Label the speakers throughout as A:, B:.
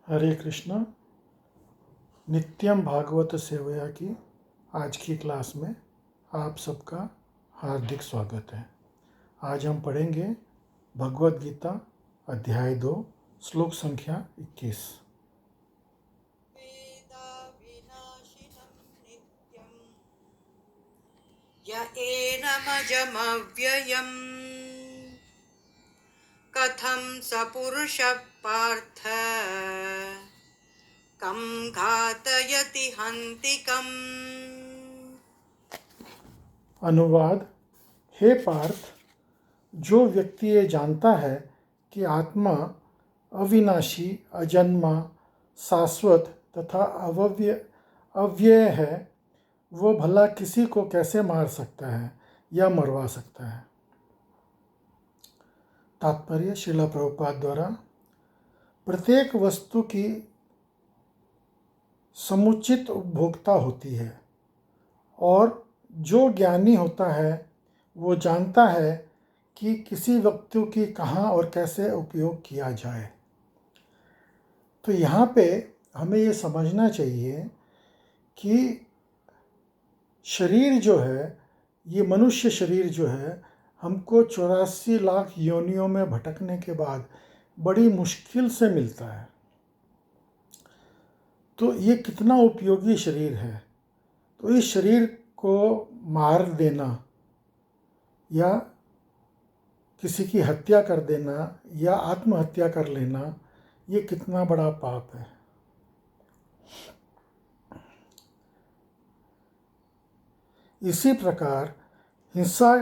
A: हरे कृष्णा। नित्यम भागवत सेवया की आज की क्लास में आप सबका हार्दिक स्वागत है। आज हम पढ़ेंगे भगवद गीता अध्याय 2 श्लोक संख्या 21।
B: य एनमजमव्ययम् कथं स पुरुषः पार्थ कं घातयति हन्तिकम्।
A: अनुवाद। हे पार्थ, जो व्यक्ति ये जानता है कि आत्मा अविनाशी, अजन्मा, शाश्वत तथा अव्यय है, वो भला किसी को कैसे मार सकता है या मरवा सकता है। तात्पर्य श्रील प्रभुपाद द्वारा। प्रत्येक वस्तु की समुचित उपभोक्ता होती है और जो ज्ञानी होता है वो जानता है कि किसी वस्तु की कहाँ और कैसे उपयोग किया जाए। तो यहाँ पे हमें ये समझना चाहिए कि शरीर जो है, ये मनुष्य शरीर जो है, हमको 84 लाख योनियों में भटकने के बाद बड़ी मुश्किल से मिलता है। तो ये कितना उपयोगी शरीर है। तो इस शरीर को मार देना या किसी की हत्या कर देना या आत्महत्या कर लेना, ये कितना बड़ा पाप है। इसी प्रकार हिंसा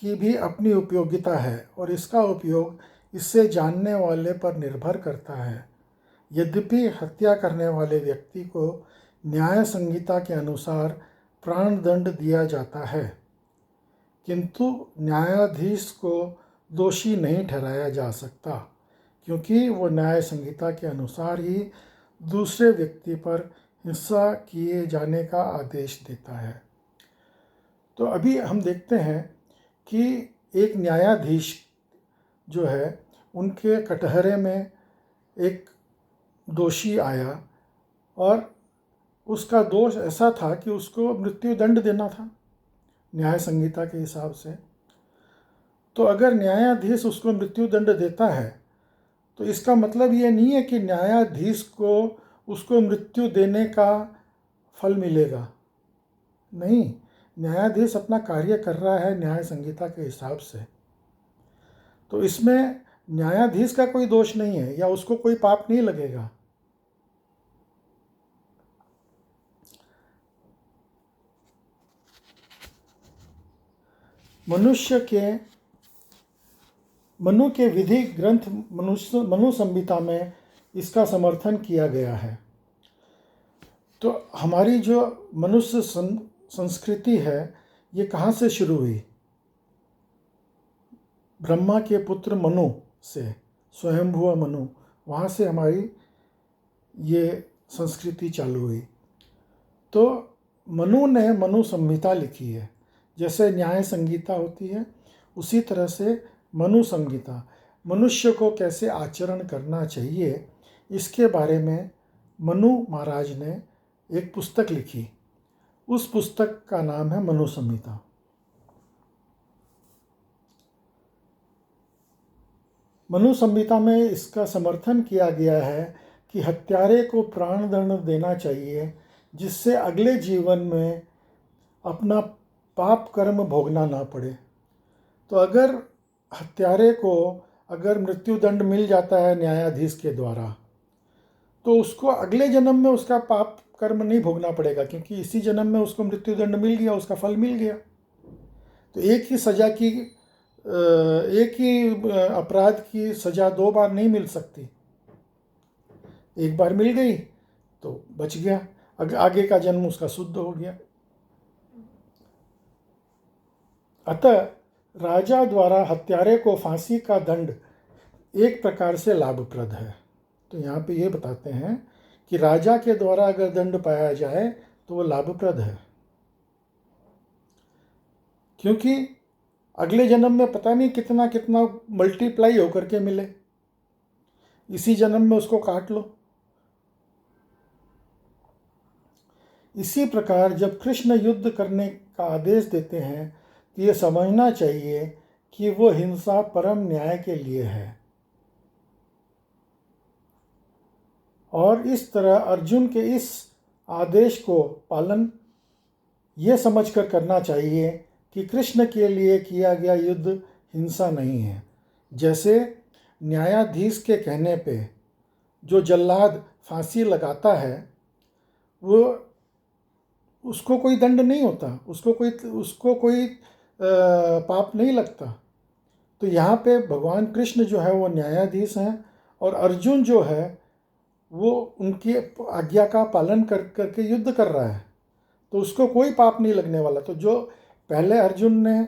A: की भी अपनी उपयोगिता है और इसका उपयोग इससे जानने वाले पर निर्भर करता है। यद्यपि हत्या करने वाले व्यक्ति को न्याय संहिता के अनुसार प्राणदंड दिया जाता है, किंतु न्यायाधीश को दोषी नहीं ठहराया जा सकता, क्योंकि वो न्याय संहिता के अनुसार ही दूसरे व्यक्ति पर हिंसा किए जाने का आदेश देता है। तो अभी हम देखते हैं कि एक न्यायाधीश जो है, उनके कटहरे में एक दोषी आया और उसका दोष ऐसा था कि उसको मृत्युदंड देना था न्याय संहिता के हिसाब से। तो अगर न्यायाधीश उसको मृत्युदंड देता है तो इसका मतलब ये नहीं है कि न्यायाधीश को उसको मृत्यु देने का फल मिलेगा। नहीं, न्यायाधीश अपना कार्य कर रहा है न्याय संहिता के हिसाब से। तो इसमें न्यायाधीश का कोई दोष नहीं है या उसको कोई पाप नहीं लगेगा। मनु के विधि ग्रंथ मनु संहिता में इसका समर्थन किया गया है। तो हमारी जो मनुष्य संस्कृति है, ये कहाँ से शुरू हुई? ब्रह्मा के पुत्र मनु से, स्वयंभुव मनु, वहाँ से हमारी ये संस्कृति चालू हुई। तो मनु ने मनु संहिता लिखी है। जैसे न्याय संहिता होती है, उसी तरह से मनु संहिता, मनुष्य को कैसे आचरण करना चाहिए, इसके बारे में मनु महाराज ने एक पुस्तक लिखी। उस पुस्तक का नाम है मनु संहिता। मनु संहिता में इसका समर्थन किया गया है कि हत्यारे को प्राणदंड देना चाहिए, जिससे अगले जीवन में अपना पाप कर्म भोगना ना पड़े। तो अगर हत्यारे को अगर मृत्युदंड मिल जाता है न्यायाधीश के द्वारा, तो उसको अगले जन्म में उसका पाप कर्म नहीं भोगना पड़ेगा, क्योंकि इसी जन्म में उसको मृत्युदंड मिल गया, उसका फल मिल गया। तो एक ही सज़ा की, एक ही अपराध की सज़ा 2 बार नहीं मिल सकती। एक बार मिल गई तो बच गया, आगे का जन्म उसका शुद्ध हो गया। अतः राजा द्वारा हत्यारे को फांसी का दंड एक प्रकार से लाभप्रद है। तो यहाँ पे ये बताते हैं कि राजा के द्वारा अगर दंड पाया जाए तो वो लाभप्रद है, क्योंकि अगले जन्म में पता नहीं कितना कितना मल्टीप्लाई होकर के मिले। इसी जन्म में उसको काट लो इसी प्रकार जब कृष्ण युद्ध करने का आदेश देते हैं तो ये समझना चाहिए कि वो हिंसा परम न्याय के लिए है। और इस तरह अर्जुन के इस आदेश को पालन ये समझकर करना चाहिए कि कृष्ण के लिए किया गया युद्ध हिंसा नहीं है। जैसे न्यायाधीश के कहने पे जो जल्लाद फांसी लगाता है वो उसको कोई दंड नहीं होता, उसको कोई पाप नहीं लगता। तो यहाँ पे भगवान कृष्ण जो है वो न्यायाधीश हैं और अर्जुन जो है वो उनकी आज्ञा का पालन करके युद्ध कर रहा है, तो उसको कोई पाप नहीं लगने वाला। तो जो पहले अर्जुन ने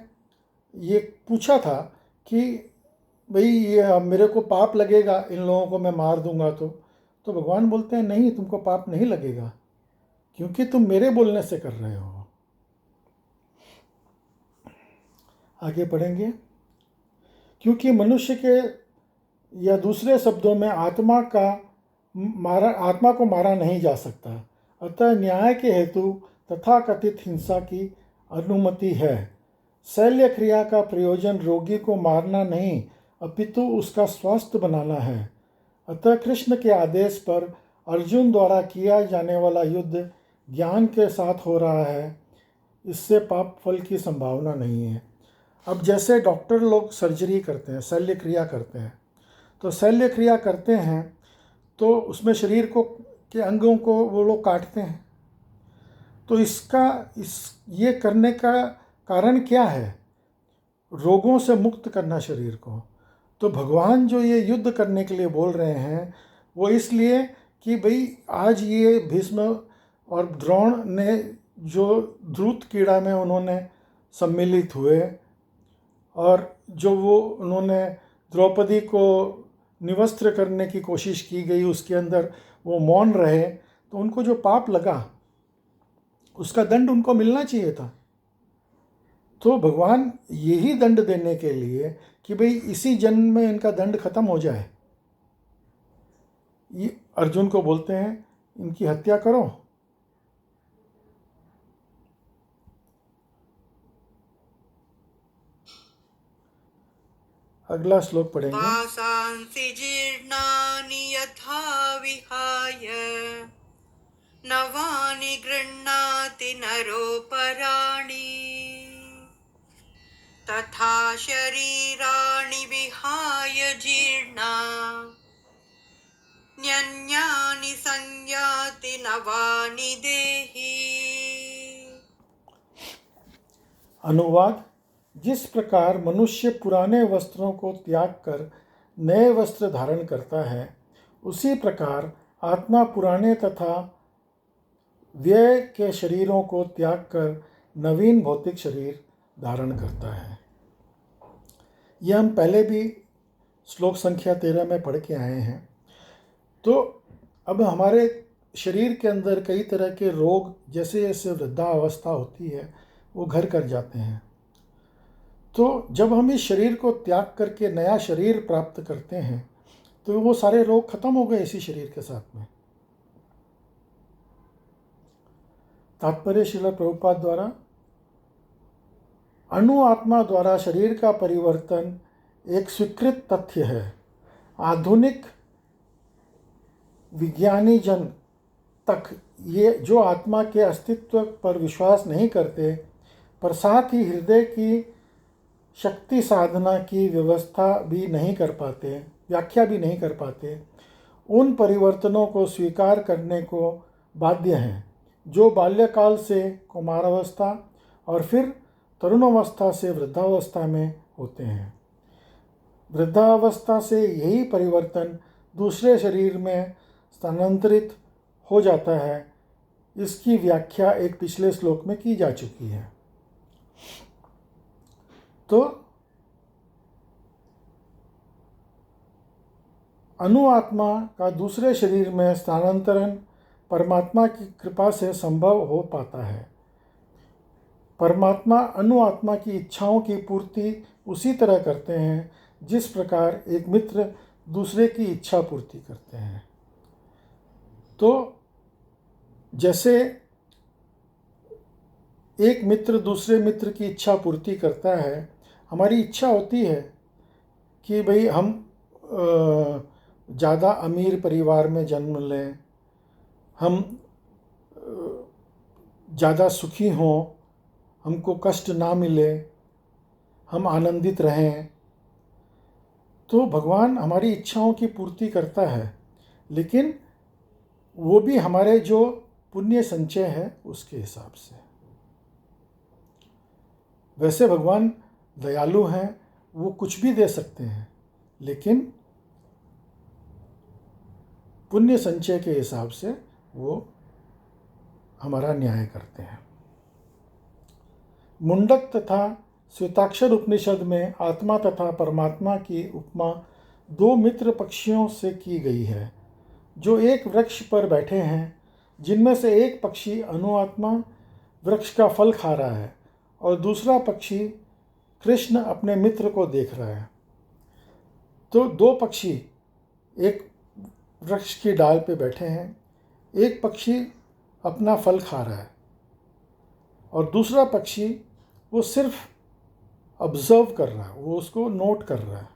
A: ये पूछा था कि भाई ये मेरे को पाप लगेगा, इन लोगों को मैं मार दूंगा, तो भगवान बोलते हैं नहीं, तुमको पाप नहीं लगेगा क्योंकि तुम मेरे बोलने से कर रहे हो। आगे पढ़ेंगे। क्योंकि मनुष्य के या दूसरे शब्दों में आत्मा को मारा नहीं जा सकता, अतः न्याय के हेतु तथाकथित हिंसा की अनुमति है। शल्य क्रिया का प्रयोजन रोगी को मारना नहीं अपितु उसका स्वास्थ्य बनाना है। अतः कृष्ण के आदेश पर अर्जुन द्वारा किया जाने वाला युद्ध ज्ञान के साथ हो रहा है, इससे पाप फल की संभावना नहीं है। अब जैसे डॉक्टर लोग सर्जरी करते हैं, शल्य क्रिया करते हैं, तो शल्य क्रिया करते हैं तो उसमें शरीर के अंगों को वो लोग काटते हैं। तो ये करने का कारण क्या है? रोगों से मुक्त करना शरीर को। तो भगवान जो ये युद्ध करने के लिए बोल रहे हैं वो इसलिए कि भाई आज ये भीष्म और द्रोण ने जो धूर्त कीड़ा में उन्होंने सम्मिलित हुए और जो उन्होंने द्रौपदी को निवस्त्र करने की कोशिश की गई, उसके अंदर वो मौन रहे, तो उनको जो पाप लगा उसका दंड उनको मिलना चाहिए था। तो भगवान यही दंड देने के लिए कि भाई इसी जन्म में इनका दंड खत्म हो जाए, ये अर्जुन को बोलते हैं इनकी हत्या करो। अगला श्लोक पढ़ेंगे।
B: वासांसि जीर्णानि यथा विहाय नवानि गृह्णाति नरोपराणि तथा शरीराणि विहाय जीर्णा न्यन्यानि संयाति नवानि देहि।
A: अनुवाद। जिस प्रकार मनुष्य पुराने वस्त्रों को त्याग कर नए वस्त्र धारण करता है, उसी प्रकार आत्मा पुराने तथा व्यय के शरीरों को त्याग कर नवीन भौतिक शरीर धारण करता है। यह हम पहले भी श्लोक संख्या 13 में पढ़ के आए हैं। तो अब हमारे शरीर के अंदर कई तरह के रोग जैसे जैसे वृद्धावस्था होती है वो घर कर जाते हैं। तो जब हम इस शरीर को त्याग करके नया शरीर प्राप्त करते हैं तो वो सारे रोग खत्म हो गए इसी शरीर के साथ में। तात्पर्य श्रील प्रभुपाद द्वारा अणु आत्मा द्वारा शरीर का परिवर्तन एक स्वीकृत तथ्य है। आधुनिक विज्ञानी जन तक ये जो आत्मा के अस्तित्व पर विश्वास नहीं करते, पर साथ ही हृदय की शक्ति साधना की व्यवस्था भी नहीं कर पाते, व्याख्या भी नहीं कर पाते, उन परिवर्तनों को स्वीकार करने को बाध्य हैं जो बाल्यकाल से कुमारावस्था और फिर तरुणावस्था से वृद्धावस्था में होते हैं। वृद्धावस्था से यही परिवर्तन दूसरे शरीर में स्थानांतरित हो जाता है। इसकी व्याख्या एक पिछले श्लोक में की जा चुकी है। तो अणु आत्मा का दूसरे शरीर में स्थानांतरण परमात्मा की कृपा से संभव हो पाता है। परमात्मा अणु आत्मा की इच्छाओं की पूर्ति उसी तरह करते हैं जिस प्रकार एक मित्र दूसरे की इच्छा पूर्ति करते हैं। तो जैसे एक मित्र दूसरे मित्र की इच्छा पूर्ति करता है। हमारी इच्छा होती है कि भाई हम ज़्यादा अमीर परिवार में जन्म लें, हम ज़्यादा सुखी हों, हमको कष्ट ना मिले, हम आनंदित रहें। तो भगवान हमारी इच्छाओं की पूर्ति करता है, लेकिन वो भी हमारे जो पुण्य संचय है उसके हिसाब से। वैसे भगवान दयालु हैं, वो कुछ भी दे सकते हैं, लेकिन पुण्य संचय के हिसाब से वो हमारा न्याय करते हैं। मुंडक तथा श्वेताक्षर उपनिषद में आत्मा तथा परमात्मा की उपमा दो मित्र पक्षियों से की गई है, जो एक वृक्ष पर बैठे हैं, जिनमें से एक पक्षी अनुआत्मा वृक्ष का फल खा रहा है और दूसरा पक्षी कृष्ण अपने मित्र को देख रहा है। तो दो पक्षी एक वृक्ष की डाल पे बैठे हैं, एक पक्षी अपना फल खा रहा है और दूसरा पक्षी वो सिर्फ ऑब्जर्व कर रहा है, वो उसको नोट कर रहा है।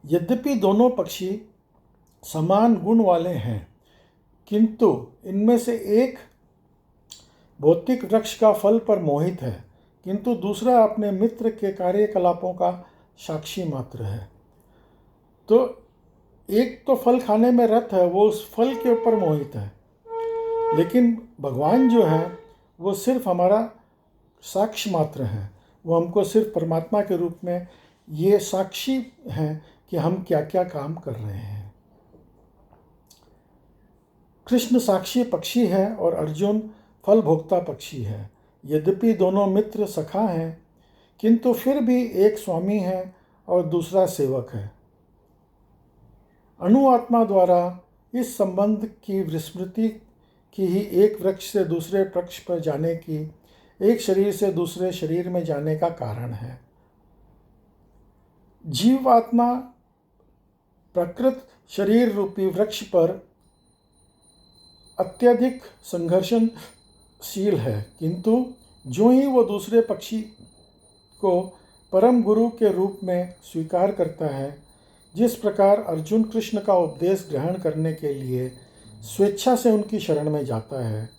A: यद्यपि दोनों पक्षी समान गुण वाले हैं, किंतु इनमें से एक भौतिक वृक्ष का फल पर मोहित है, किंतु दूसरा अपने मित्र के कार्यकलापों का साक्षी मात्र है। तो एक तो फल खाने में रत है, वो उस फल के ऊपर मोहित है, लेकिन भगवान जो है वो सिर्फ हमारा साक्ष्य मात्र हैं। वो हमको सिर्फ परमात्मा के रूप में ये साक्षी हैं कि हम क्या क्या काम कर रहे हैं। कृष्ण साक्षी पक्षी है और अर्जुन फल भोक्ता पक्षी है। यद्यपि दोनों मित्र सखा हैं, किंतु फिर भी एक स्वामी है और दूसरा सेवक है। अणुआत्मा द्वारा इस संबंध की विस्मृति की ही एक वृक्ष से दूसरे वृक्ष पर जाने की, एक शरीर से दूसरे शरीर में जाने का कारण है। जीवात्मा प्रकृत शरीर रूपी वृक्ष पर अत्यधिक संघर्षशील है, किंतु जो ही वो दूसरे पक्षी को परम गुरु के रूप में स्वीकार करता है, जिस प्रकार अर्जुन कृष्ण का उपदेश ग्रहण करने के लिए स्वेच्छा से उनकी शरण में जाता है,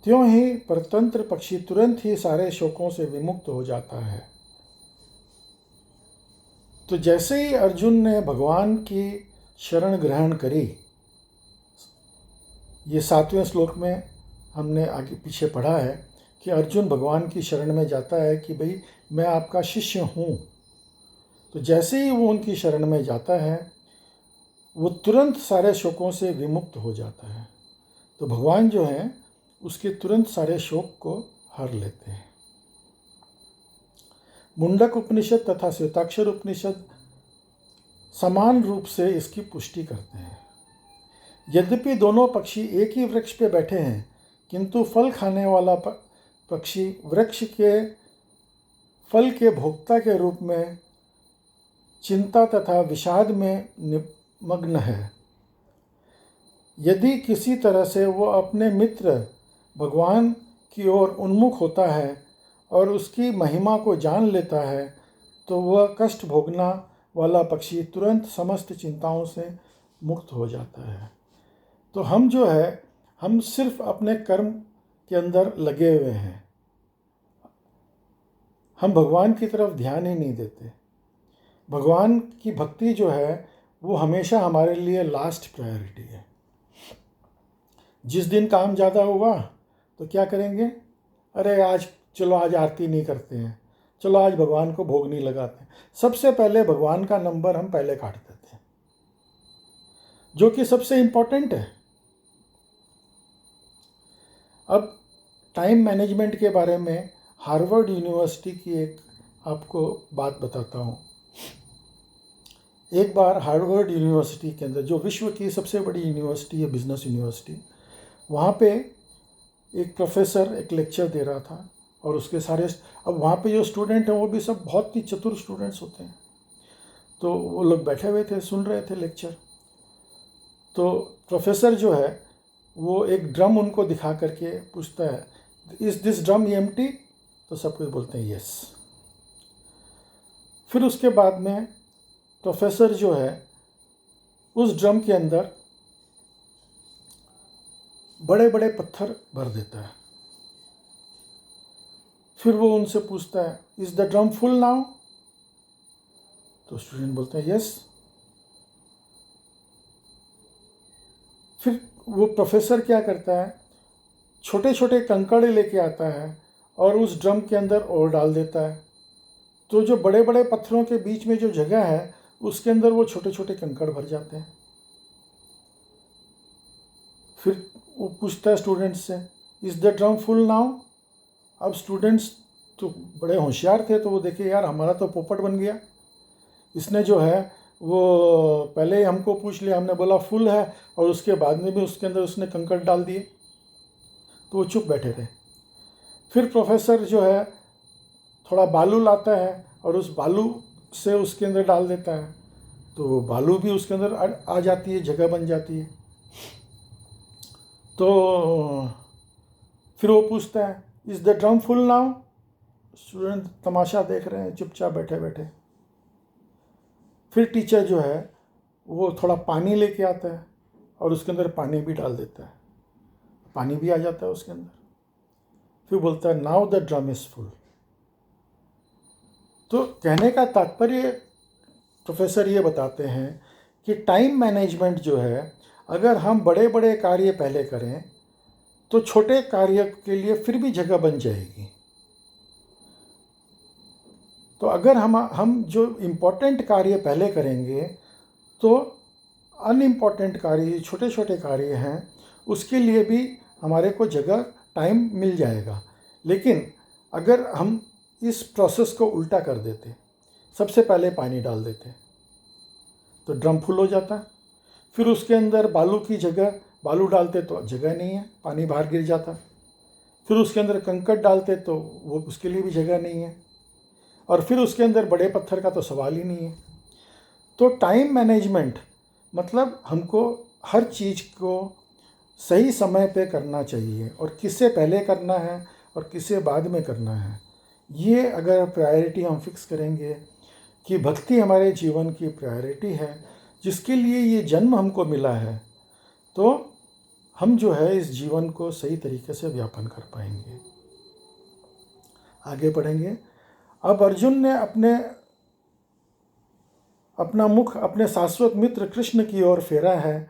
A: त्यों ही परतंत्र पक्षी तुरंत ही सारे शोकों से विमुक्त हो जाता है। तो जैसे ही अर्जुन ने भगवान की शरण ग्रहण करी, ये 7वें श्लोक में हमने आगे पीछे पढ़ा है कि अर्जुन भगवान की शरण में जाता है कि भाई मैं आपका शिष्य हूँ। तो जैसे ही वो उनकी शरण में जाता है, वो तुरंत सारे शोकों से विमुक्त हो जाता है। तो भगवान जो हैं उसके तुरंत सारे शोक को हर लेते हैं। मुंडक उपनिषद तथा श्वेताक्षर उपनिषद समान रूप से इसकी पुष्टि करते हैं। यद्यपि दोनों पक्षी एक ही वृक्ष पे बैठे हैं, किंतु फल खाने वाला पक्षी वृक्ष के फल के भोक्ता के रूप में चिंता तथा विषाद में निमग्न है। यदि किसी तरह से वो अपने मित्र भगवान की ओर उन्मुख होता है और उसकी महिमा को जान लेता है, तो वह कष्ट भोगना वाला पक्षी तुरंत समस्त चिंताओं से मुक्त हो जाता है। तो हम जो है, हम सिर्फ अपने कर्म के अंदर लगे हुए हैं, हम भगवान की तरफ ध्यान ही नहीं देते। भगवान की भक्ति जो है वो हमेशा हमारे लिए लास्ट प्रायोरिटी है। जिस दिन काम ज़्यादा हुआ तो क्या करेंगे, अरे आज चलो आज आरती नहीं करते हैं, चलो आज भगवान को भोग नहीं लगाते हैं। सबसे पहले भगवान का नंबर हम पहले काट देते हैं, जो कि सबसे इम्पोर्टेंट है। अब टाइम मैनेजमेंट के बारे में हार्वर्ड यूनिवर्सिटी की एक आपको बात बताता हूँ। एक बार हार्वर्ड यूनिवर्सिटी के अंदर, जो विश्व की सबसे बड़ी यूनिवर्सिटी है, बिजनेस यूनिवर्सिटी, वहाँ पे एक प्रोफेसर एक लेक्चर दे रहा था और उसके सारे, अब वहाँ पे जो स्टूडेंट हैं वो भी सब बहुत ही चतुर स्टूडेंट्स होते हैं। तो वो लोग बैठे हुए थे, सुन रहे थे लेक्चर। तो प्रोफेसर जो है वो एक ड्रम उनको दिखा करके पूछता है, इज़ दिस ड्रम एम्प्टी? तो सब कुछ बोलते हैं यस। फिर उसके बाद में प्रोफेसर जो है उस ड्रम के अंदर बड़े बड़े पत्थर भर देता है। फिर वो उनसे पूछता है, is the drum full now? तो स्टूडेंट बोलते हैं यस। फिर वो प्रोफेसर क्या करता है, छोटे छोटे कंकड़ लेके आता है और उस ड्रम के अंदर और डाल देता है। तो जो बड़े बड़े पत्थरों के बीच में जो जगह है उसके अंदर वो छोटे छोटे कंकड़ भर जाते हैं। फिर वो पूछता है स्टूडेंट्स से, is the drum full now? अब स्टूडेंट्स तो बड़े होशियार थे, तो वो देखे यार हमारा तो पोपट बन गया, इसने जो है वो पहले ही हमको पूछ लिया, हमने बोला फुल है और उसके बाद में भी उसके अंदर उसने कंकड़ डाल दिए। तो वो चुप बैठे रहे। फिर प्रोफेसर जो है थोड़ा बालू लाता है और उस बालू से उसके अंदर डाल देता है, तो बालू भी उसके अंदर आ जाती है, जगह बन जाती है। तो फिर वो पूछता है, is the drum full now? Student तमाशा देख रहे हैं चुपचाप बैठे बैठे। फिर टीचर जो है वो थोड़ा पानी लेके आता है और उसके अंदर पानी भी डाल देता है, पानी भी आ जाता है उसके अंदर। फिर बोलता है, now the drum is full. तो कहने का तात्पर्य प्रोफेसर ये बताते हैं कि टाइम मैनेजमेंट जो है, अगर हम बड़े बड़े कार्य पहले करें तो छोटे कार्य के लिए फिर भी जगह बन जाएगी। तो अगर हम जो इम्पोर्टेंट कार्य पहले करेंगे तो अनइम्पॉर्टेंट कार्य, छोटे छोटे कार्य हैं, उसके लिए भी हमारे को जगह टाइम मिल जाएगा। लेकिन अगर हम इस प्रोसेस को उल्टा कर देते, सबसे पहले पानी डाल देते, तो ड्रम फुल हो जाता। फिर उसके अंदर बालू की जगह बालू डालते तो जगह नहीं है, पानी बाहर गिर जाता। फिर उसके अंदर कंकड़ डालते तो वो उसके लिए भी जगह नहीं है। और फिर उसके अंदर बड़े पत्थर का तो सवाल ही नहीं है। तो टाइम मैनेजमेंट मतलब हमको हर चीज़ को सही समय पे करना चाहिए और किससे पहले करना है और किससे बाद में करना है। ये अगर प्रायोरिटी हम फिक्स करेंगे कि भक्ति हमारे जीवन की प्रायोरिटी है, जिसके लिए ये जन्म हमको मिला है, तो हम जो है इस जीवन को सही तरीके से व्यापन कर पाएंगे। आगे बढ़ेंगे। अब अर्जुन ने अपना मुख अपने शाश्वत मित्र कृष्ण की ओर फेरा है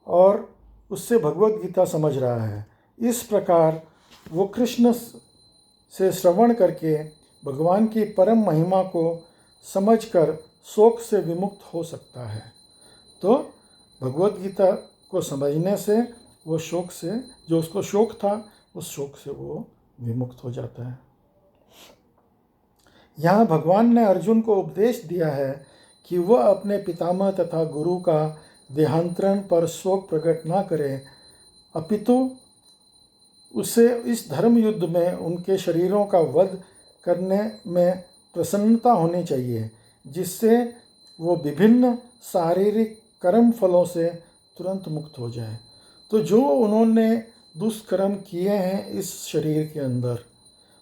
A: और उससे भगवत गीता समझ रहा है। इस प्रकार वो कृष्ण से श्रवण करके भगवान की परम महिमा को समझकर शोक से विमुक्त हो सकता है। तो भगवत गीता को समझने से वो शोक से, जो उसको शोक था, उस शोक से वो विमुक्त हो जाता है। यहाँ भगवान ने अर्जुन को उपदेश दिया है कि वह अपने पितामह तथा गुरु का देहांतरण पर शोक प्रकट न करे, अपितु उसे इस धर्म युद्ध में उनके शरीरों का वध करने में प्रसन्नता होनी चाहिए, जिससे वो विभिन्न शारीरिक कर्म फलों से तुरंत मुक्त हो जाए। तो जो उन्होंने दुष्कर्म किए हैं इस शरीर के अंदर,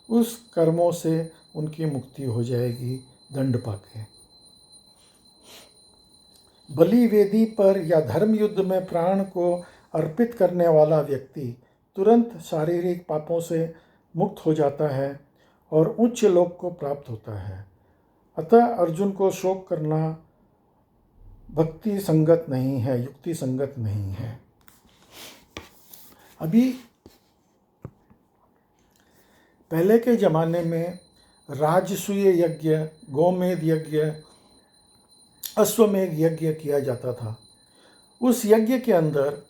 A: उस कर्मों से उनकी मुक्ति हो जाएगी दंड पाके। बलि वेदी पर या धर्म युद्ध में प्राण को अर्पित करने वाला व्यक्ति तुरंत शारीरिक पापों से मुक्त हो जाता है और उच्च लोक को प्राप्त होता है। अतः अर्जुन को शोक करना भक्ति संगत नहीं है, युक्ति संगत नहीं है। अभी पहले के ज़माने में राजसूय यज्ञ, गोमेध यज्ञ, अश्वमेध यज्ञ किया जाता था। उस यज्ञ के अंदर,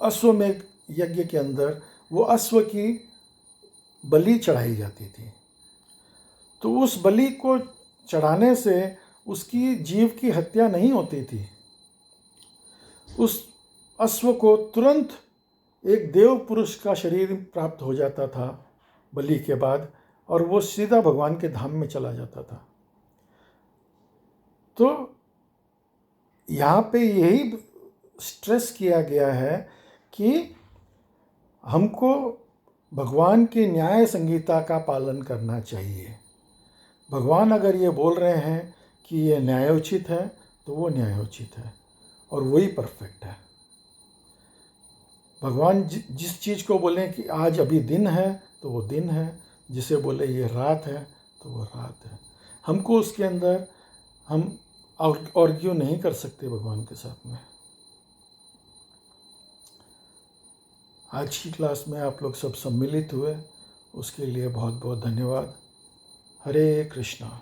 A: अश्वमेध यज्ञ के अंदर वो अश्व की बलि चढ़ाई जाती थी। तो उस बलि को चढ़ाने से उसकी जीव की हत्या नहीं होती थी। उस अश्व को तुरंत एक देव पुरुष का शरीर प्राप्त हो जाता था बलि के बाद, और वो सीधा भगवान के धाम में चला जाता था। तो यहाँ पे यही स्ट्रेस किया गया है कि हमको भगवान की न्याय संहिता का पालन करना चाहिए। भगवान अगर ये बोल रहे हैं कि ये न्यायोचित है तो वो न्यायोचित है और वही परफेक्ट है। भगवान जिस चीज़ को बोले कि आज अभी दिन है तो वो दिन है, जिसे बोले ये रात है तो वो रात है। हमको उसके अंदर हम आर्ग्यू नहीं कर सकते भगवान के साथ में। आज की क्लास में आप लोग सब सम्मिलित हुए, उसके लिए बहुत बहुत धन्यवाद। हरे कृष्णा।